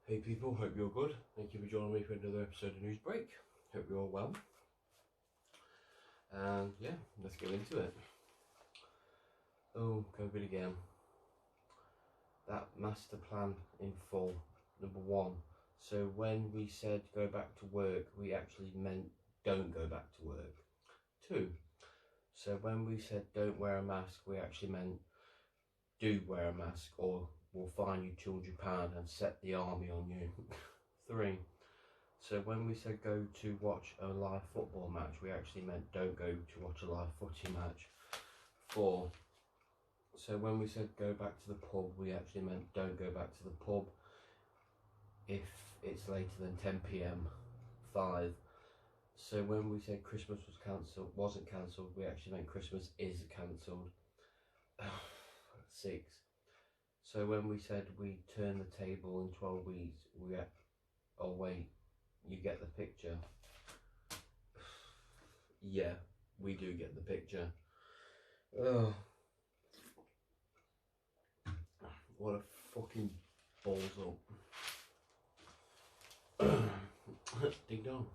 Hey people, hope you're good. Thank you for joining me for another episode of News Break. Hope you're all well. And yeah, let's get into it. Oh, COVID again. That master plan in full, number one. So when we said go back to work, we actually meant don't go back to work. Two, so when we said don't wear a mask, we actually meant do wear a mask or we'll fine you £200 and set the army on you. Three, so when we said go to watch a live football match, we actually meant don't go to watch a live footy match. Four, so when we said go back to the pub, we actually meant don't go back to the pub if it's later than 10 p.m. Five, so when we said Christmas wasn't cancelled, we actually meant Christmas is cancelled. Six, so when we said we turn the table in 12 weeks, oh wait, you get the picture. Yeah, we do get the picture. Oh, what a fucking balls up. Ding dong.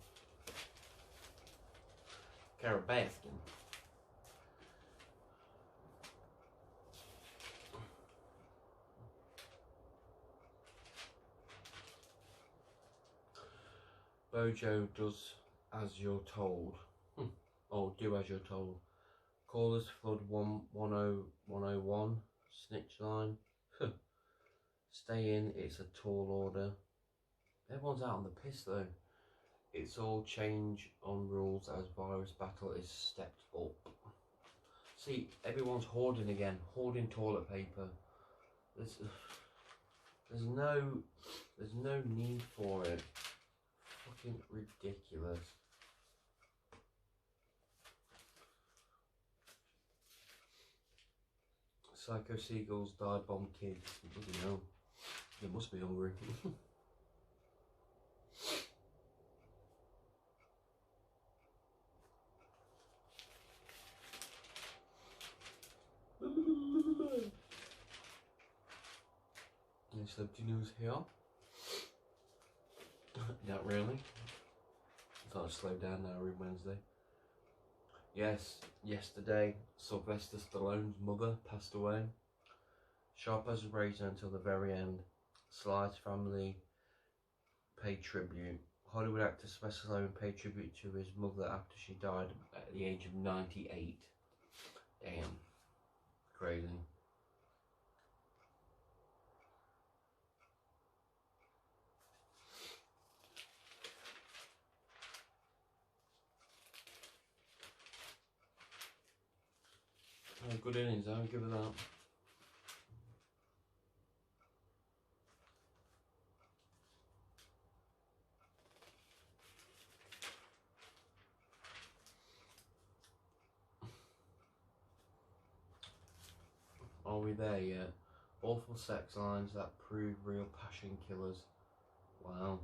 Carol Baskin. Bojo does as you're told. Or do as you're told. Callers flood 10101 snitch line. Stay in, it's a tall order. Everyone's out on the piss though. It's all change on rules as virus battle is stepped up. See, everyone's hoarding again, hoarding toilet paper. There's no need for it. Fucking ridiculous. Psycho seagulls dive bomb kids. Bloody hell. They must be hungry. Any celebrity news here? Not really. I thought I'd slow down now every Wednesday. Yes, yesterday, Sylvester Stallone's mother passed away. Sharp as a razor until the very end. Sly's family paid tribute. Hollywood actor Sylvester Stallone paid tribute to his mother after she died at the age of 98. Damn. Crazy. Oh, good innings, I'll give it that. Are we there yet? Awful sex lines that prove real passion killers. Wow.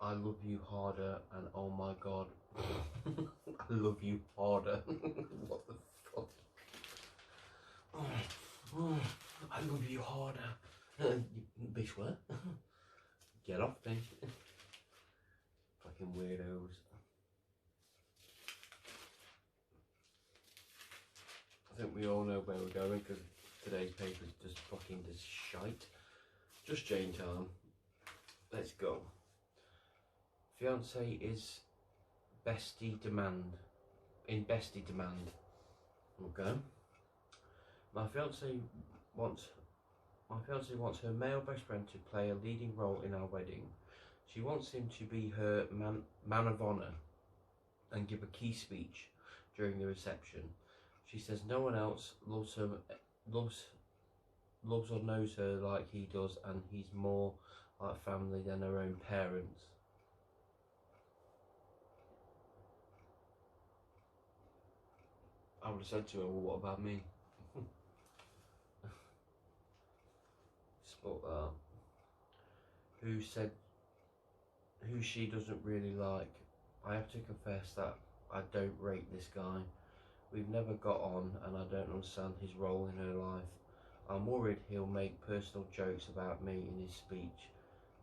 I love you harder and oh my god. I love you harder. What the fuck? I love you harder. Bitch, what? Get off then. Fucking weirdos. I think we all know where we're going because today's paper is just fucking just shite. Just Jane time. Let's go. Fiance is bestie demand. In bestie demand. Okay. My fiance wants her male best friend to play a leading role in our wedding. She wants him to be her man of honour and give a key speech during the reception. She says no one else loves or knows her like he does, and he's more like family than her own parents. I would have said to her, well, what about me? Spot that. Who she doesn't really like. I have to confess that I don't rate this guy. We've never got on and I don't understand his role in her life. I'm worried he'll make personal jokes about me in his speech.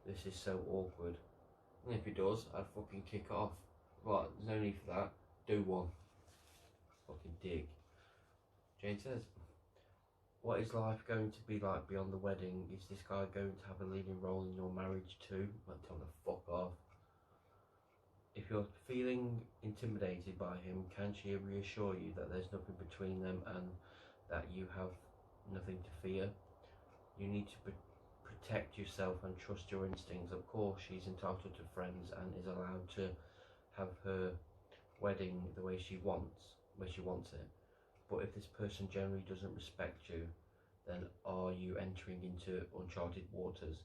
This is so awkward. And if he does, I'd fucking kick it off. Right, there's no need for that. Do one. Fucking dick. Jane says, what is life going to be like beyond the wedding? Is this guy going to have a leading role in your marriage too? Like, tell him to fuck off. If you're feeling intimidated by him, can she reassure you that there's nothing between them and that you have nothing to fear? You need to protect yourself and trust your instincts. Of course, she's entitled to friends and is allowed to have her wedding the way she wants, where she wants it. But if this person generally doesn't respect you, then are you entering into uncharted waters?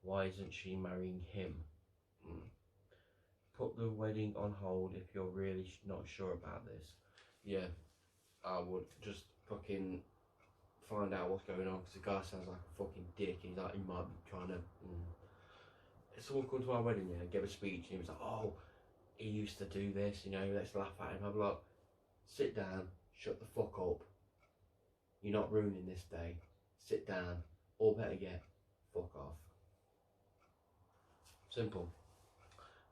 Why isn't she marrying him? Put the wedding on hold if you're really not sure about this. Yeah, I would just fucking find out what's going on, because the guy sounds like a fucking dick. He's like, he might be trying to. Someone come to my wedding, yeah, give a speech, and he was like, oh, he used to do this, you know, let's laugh at him. I'd be like, sit down, shut the fuck up. You're not ruining this day. Sit down, or better yet, fuck off. Simple.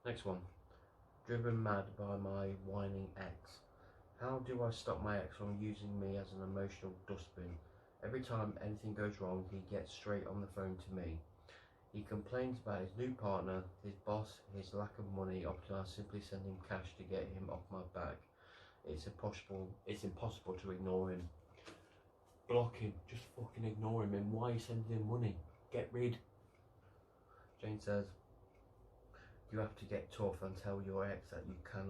Next one. Driven mad by my whining ex. How do I stop my ex from using me as an emotional dustbin? Every time anything goes wrong, he gets straight on the phone to me. He complains about his new partner, his boss, his lack of money, often I simply send him cash to get him off my back. It's impossible to ignore him. Block him, just fucking ignore him. And why are you sending him money? Get rid. Jane says, you have to get tough and tell your ex that you can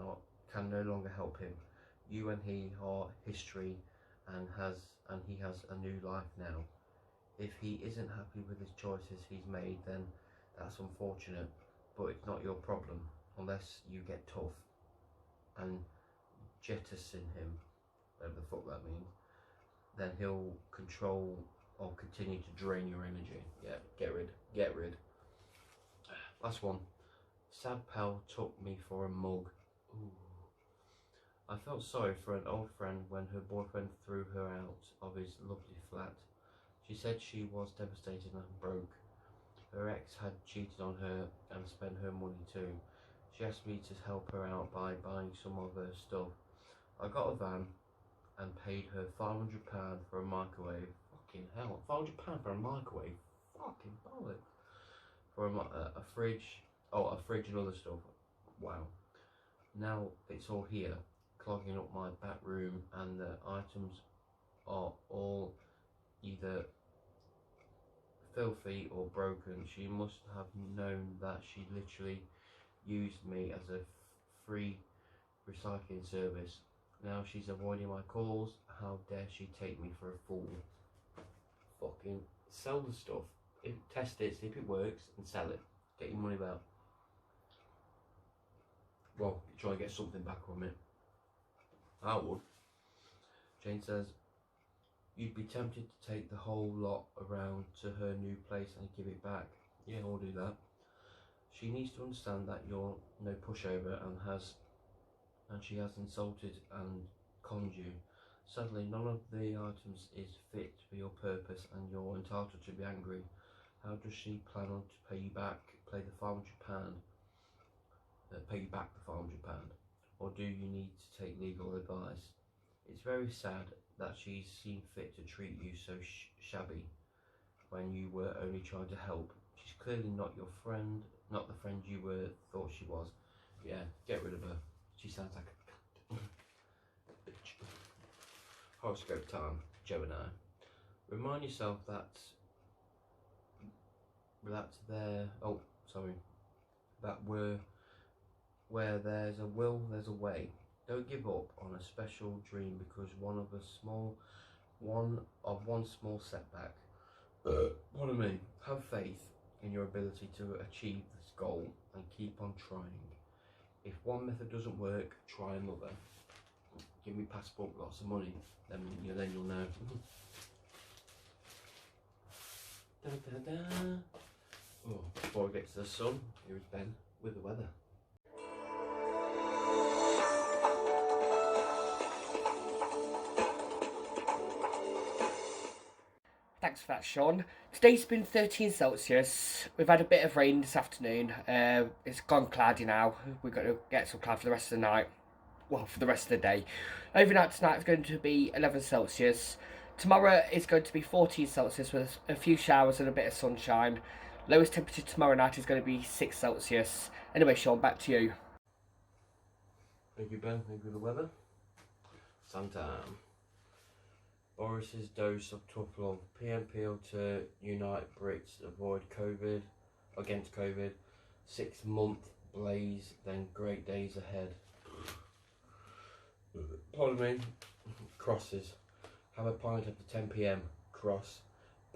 no longer help him. You and he are history and he has a new life now. If he isn't happy with his choices he's made, then that's unfortunate, but it's not your problem unless you get tough and jettison him, whatever the fuck that means. Then he'll control or continue to drain your energy. Yeah, get rid. Last one. Sad pal took me for a mug. Ooh. I felt sorry for an old friend when her boyfriend threw her out of his lovely flat. She said she was devastated and broke. Her ex had cheated on her and spent her money too. She asked me to help her out by buying some of her stuff. I got a van and paid her £500 for a microwave. Fucking hell, £500 for a microwave? Fucking bollocks. For a fridge. Oh, a fridge and other stuff. Wow. Now it's all here, clogging up my back room, and the items are all either filthy or broken. She must have known that she literally used me as a free recycling service. Now she's avoiding my calls. How dare she take me for a fool? Fucking sell the stuff. Test it, see if it works, and sell it. Get your money back. Well, try and get something back from it. I would. Jane says, you'd be tempted to take the whole lot around to her new place and give it back. Yeah, I'll do that. She needs to understand that you're no pushover and she has insulted and conned you. Sadly, none of the items is fit for your purpose and you're entitled to be angry. How does she plan on to pay you back? Pay you back the £500, or do you need to take legal advice? It's very sad that she's seen fit to treat you so shabby when you were only trying to help. She's clearly not your friend, not the friend you thought she was. Yeah, get rid of her. She sounds like a bitch. Horoscope time, Gemini. Remind yourself that where there's a will, there's a way. Don't give up on a special dream because one small setback. Pardon me. Have faith in your ability to achieve this goal and keep on trying. If one method doesn't work, try another. Give me passport, lots of money, then you'll know. Da, da, da. Oh, before I get to the sun, here's Ben with the weather. Thanks for that, Sean. Today's been 13 Celsius. We've had a bit of rain this afternoon. It's gone cloudy now. We're going to get some cloud for the rest of the night. Well, for the rest of the day. Overnight tonight is going to be 11 Celsius. Tomorrow is going to be 14 Celsius with a few showers and a bit of sunshine. Lowest temperature tomorrow night is going to be 6 Celsius. Anyway, Sean, back to you. Thank you, Ben. Thank you for the weather. Sometime. Boris's dose of Tuplov. PM appeal to unite Brits, avoid COVID, against COVID. 6-month blaze, then great days ahead. Pardon me. Crosses. Have a pint after 10 PM. Cross.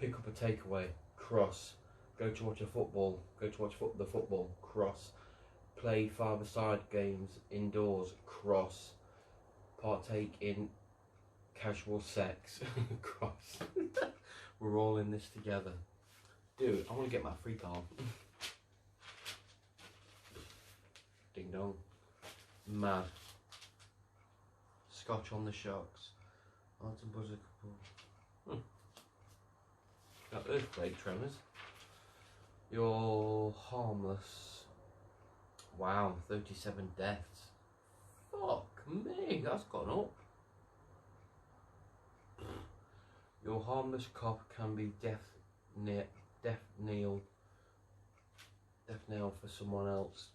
Pick up a takeaway. Cross. Go to watch a football. Go to watch the football. Cross. Play five-a-side games indoors. Cross. Partake in casual sex. Cross. We're all in this together. Dude, I want to get my freak on. Ding dong. Mad. Scotch on the shocks. Aren't a buzzer couple. Got earthquake tremors. You're harmless. Wow, 37 deaths. Fuck me, that's gone up. Your harmless cop can be death nail for someone else.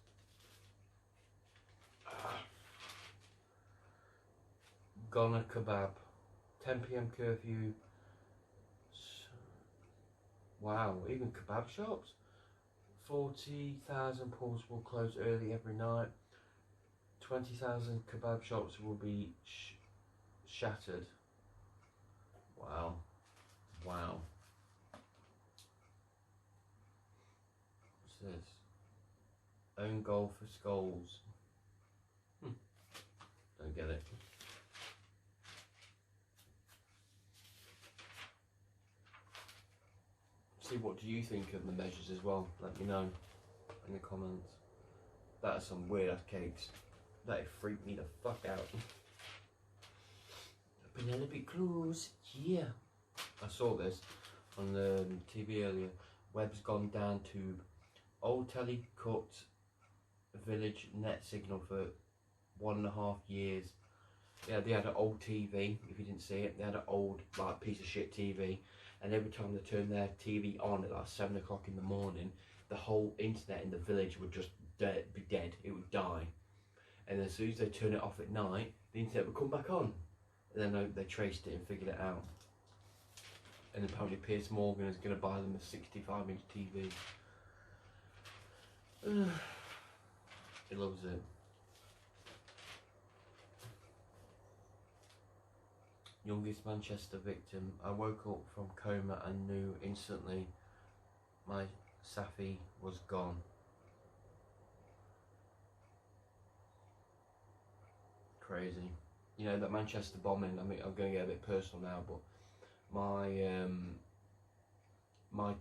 Gonna kebab. 10 PM curfew. Wow, even kebab shops. 40,000 pubs will close early every night. 20,000 kebab shops will be shattered. Wow. Wow. What's this? Own goal for Scholes. Don't get it. See, what do you think of the measures as well? Let me know in the comments. That is some weird ass cakes. That freaked me the fuck out. Penelope Cruz, yeah. I saw this on the TV earlier. Web's gone down tube. Old telly cut village net signal for 1.5 years. Yeah, they had an old TV, if you didn't see it. They had an old like piece of shit TV. And every time they turned their TV on at like 7 o'clock in the morning, the whole internet in the village would just be dead. It would die. And then as soon as they turn it off at night, the internet would come back on. And then they traced it and figured it out. And apparently Piers Morgan is going to buy them a 65-inch TV. He loves it. Youngest Manchester victim. I woke up from coma and knew instantly my Safi was gone. Crazy. You know, that Manchester bombing, I mean, I'm going to get a bit personal now, but my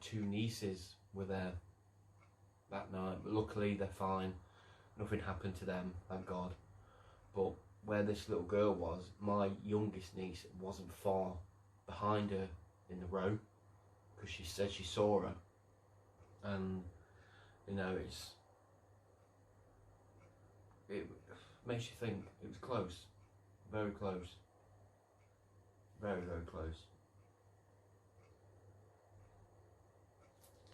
two nieces were there that night, but luckily they're fine. Nothing happened to them, thank God. But where this little girl was, my youngest niece wasn't far behind her in the row, because she said she saw her. And you know, it makes you think. It was close, very close, very close.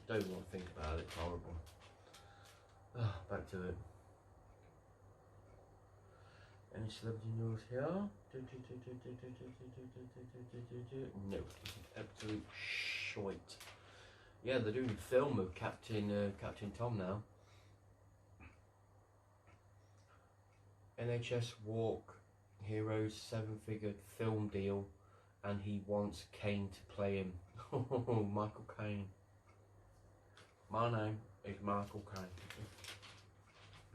Don't even want to think about it. It's horrible. Back to it. Any celebrity news here? No, absolute shite. Yeah, they're doing a film of Captain Tom now. NHS Walk Heroes 7-figure film deal, and he wants Caine to play him. Oh, Michael Caine. My name is Michael Caine.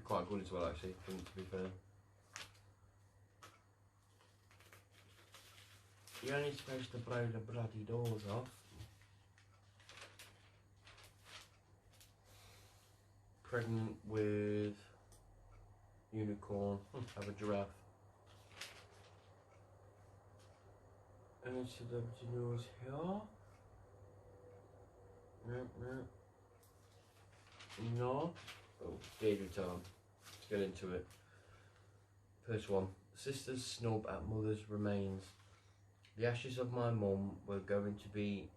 Quite good as well, actually, to be fair. You're only supposed to blow the bloody doors off. Pregnant with unicorn. Have a giraffe. And celebrity news here. No. Oh, Deirdre time. Let's get into it. First one. Sisters snub at mother's remains. The ashes of my mum were going to be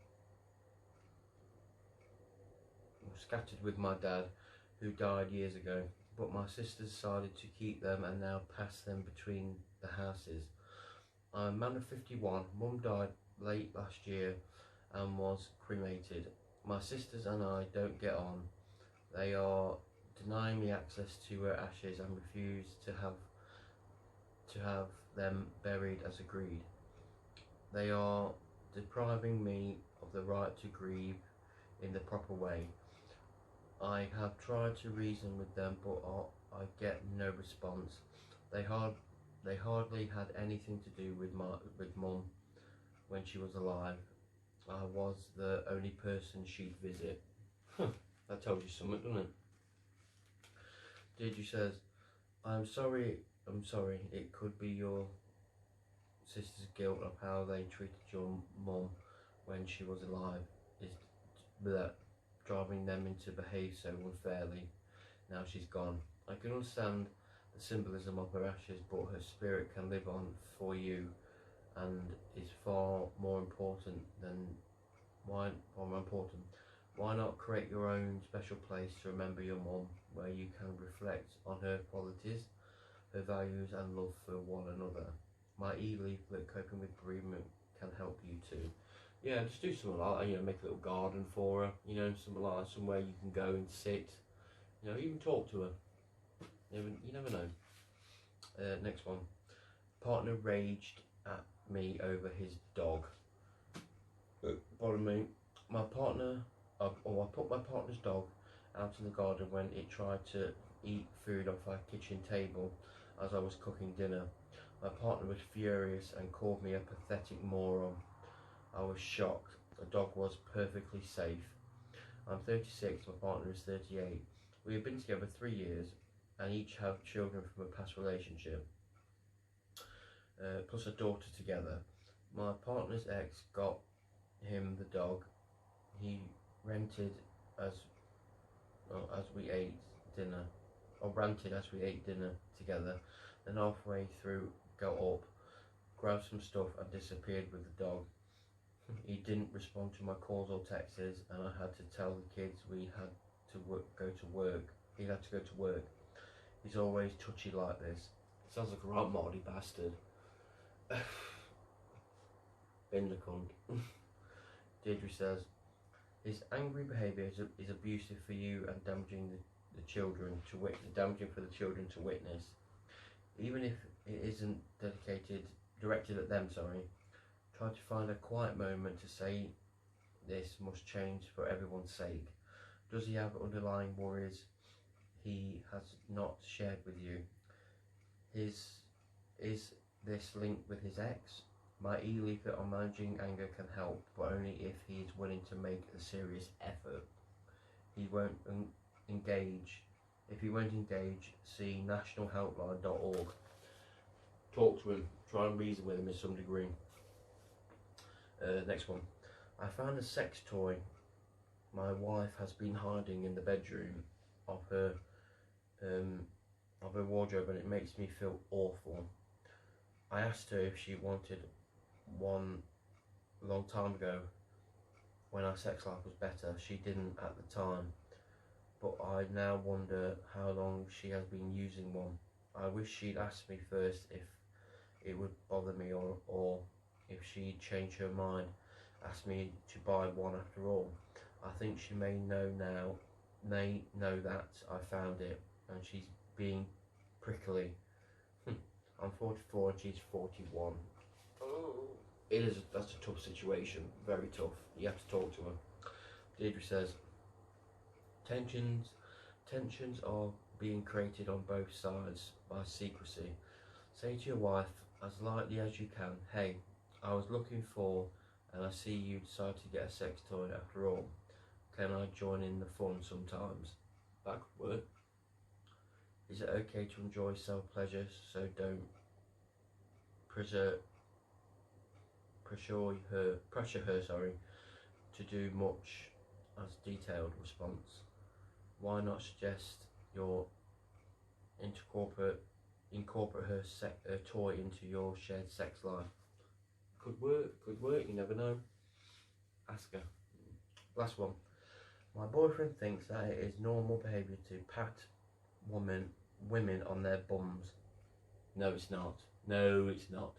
scattered with my dad, who died years ago, but my sisters decided to keep them and now pass them between the houses. I'm a man of 51. Mum died late last year and was cremated. My sisters and I don't get on. They are denying me access to her ashes and refuse to have them buried as agreed. They are depriving me of the right to grieve in the proper way. I have tried to reason with them, but I get no response. They hardly had anything to do with Mum when she was alive. I was the only person she'd visit. That tells you something, doesn't it? Deirdre says, I'm sorry, it could be your sister's guilt of how they treated your mum when she was alive is that driving them to behave so unfairly now she's gone. I can understand the symbolism of her ashes, but her spirit can live on for you and is far more important. Why not create your own special place to remember your mum, where you can reflect on her qualities, her values and love for one another. My e-leaflet, Coping with Bereavement, can help you too. Yeah, just do something like that, make a little garden for her, something like that, somewhere you can go and sit, even talk to her. You never know. Next one. Partner raged at me over his dog. Pardon me. I put my partner's dog out in the garden when it tried to eat food off our kitchen table as I was cooking dinner. My partner was furious and called me a pathetic moron. I was shocked. The dog was perfectly safe. I'm 36, my partner is 38. We have been together 3 years and each have children from a past relationship, plus a daughter together. My partner's ex got him the dog. He ranted as we ate dinner together. Then halfway through, got up, grabbed some stuff and disappeared with the dog. He didn't respond to my calls or texts, and I had to tell the kids we had to go to work. He had to go to work. He's always touchy like this. Sounds like a right motley bastard. Bin the cunt. Deirdre says, his angry behaviour is abusive for you and damaging the children damaging for the children to witness. Even if it isn't directed at them, try to find a quiet moment to say this must change for everyone's sake. Does he have underlying worries he has not shared with you? Is this linked with his ex? My e-leaflet on managing anger can help, but only if he is willing to make a serious effort. He won't engage. If he won't engage, see nationalhelpline.org. Talk to him. Try and reason with him in some degree. Next one. I found a sex toy my wife has been hiding in the bedroom of her wardrobe, and it makes me feel awful. I asked her if she wanted one a long time ago when our sex life was better. She didn't at the time, but I now wonder how long she has been using one. I wish she'd asked me first if it would bother me, or if she'd change her mind, ask me to buy one after all. I think she may know that I found it and she's being prickly. I'm 44 and she's 41. Oh. That's a tough situation, very tough. You have to talk to her. Deirdre says, tensions are being created on both sides by secrecy. Say to your wife, as lightly as you can, hey, I was looking for, and I see you decide to get a sex toy after all. Can I join in the fun sometimes? That could work. Is it okay to enjoy self-pleasure, so don't pressure her to do much? as detailed response. Why not suggest your incorporate her toy into your shared sex life? Could work, you never know. Ask her. Last one. My boyfriend thinks that it is normal behaviour to pat women on their bums. No, it's not. No, it's not.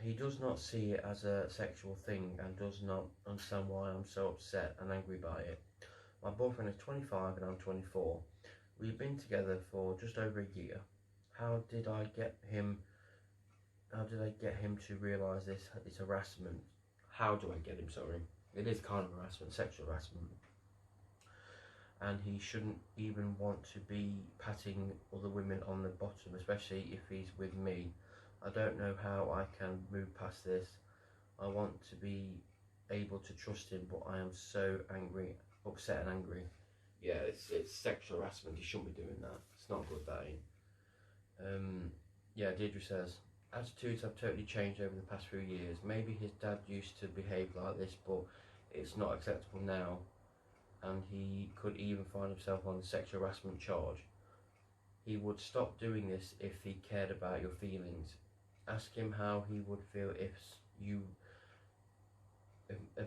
He does not see it as a sexual thing and does not understand why I'm so upset and angry by it. My boyfriend is 25 and I'm 24. We've been together for just over a year. How did I get him to realise this is harassment? How do I get him, sorry? It is kind of harassment, sexual harassment. And he shouldn't even want to be patting other women on the bottom, especially if he's with me. I don't know how I can move past this. I want to be able to trust him, but I am so upset and angry. Yeah, it's sexual harassment. He shouldn't be doing that. It's not good, that ain't. Yeah, Deirdre says, attitudes have totally changed over the past few years. Maybe his dad used to behave like this, but it's not acceptable now. And he could even find himself on a sexual harassment charge. He would stop doing this if he cared about your feelings. Ask him how he would feel if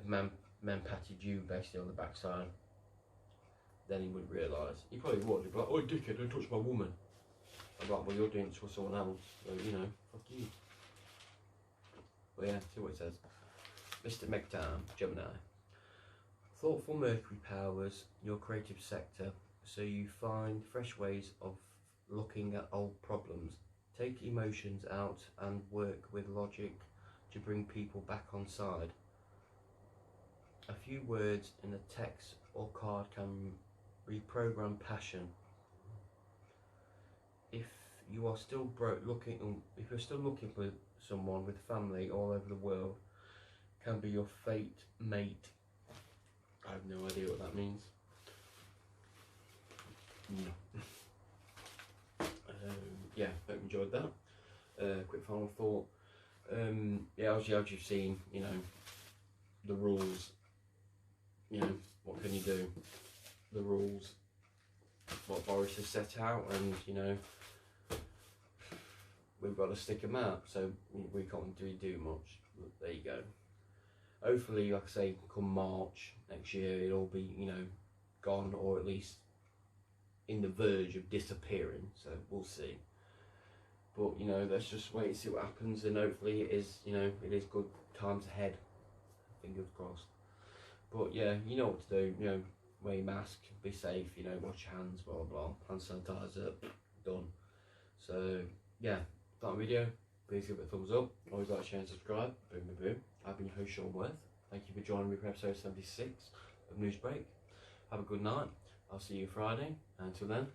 men patted you basically on the backside. Then he would realise. He probably would. He'd be like, oh dickhead, don't touch my woman. I'm like, well, you're doing it to someone else, so you know, fuck you. But yeah, see what it says. Mr. Megtime, Gemini. Thoughtful Mercury powers your creative sector, so you find fresh ways of looking at old problems. Take emotions out and work with logic to bring people back on side. A few words in a text or card can reprogram passion. If you are still if you're still looking for someone with family all over the world, can be your fate mate. I have no idea what that means. Yeah, hope you enjoyed that. Quick final thought. Yeah, as you've seen, you know, the rules. You know, what can you do? The rules, what Boris has set out, and you know, we've got to stick them out. So we can't do much. There you go. Hopefully, like I say, come March next year, it'll be, you know, gone, or at least in the verge of disappearing. So we'll see. But you know, let's just wait and see what happens, and hopefully it is, you know, it is good times ahead. Fingers crossed. But yeah, you know what to do. You know, wear your mask, be safe. You know, wash your hands, blah blah blah. Hand sanitizer, done. So yeah, that video. Please give it a thumbs up. Always like, share and subscribe. Boom, boom, boom. I've been your host, Sean Worth. Thank you for joining me for episode 76 of Newsbreak. Have a good night. I'll see you Friday. Until then,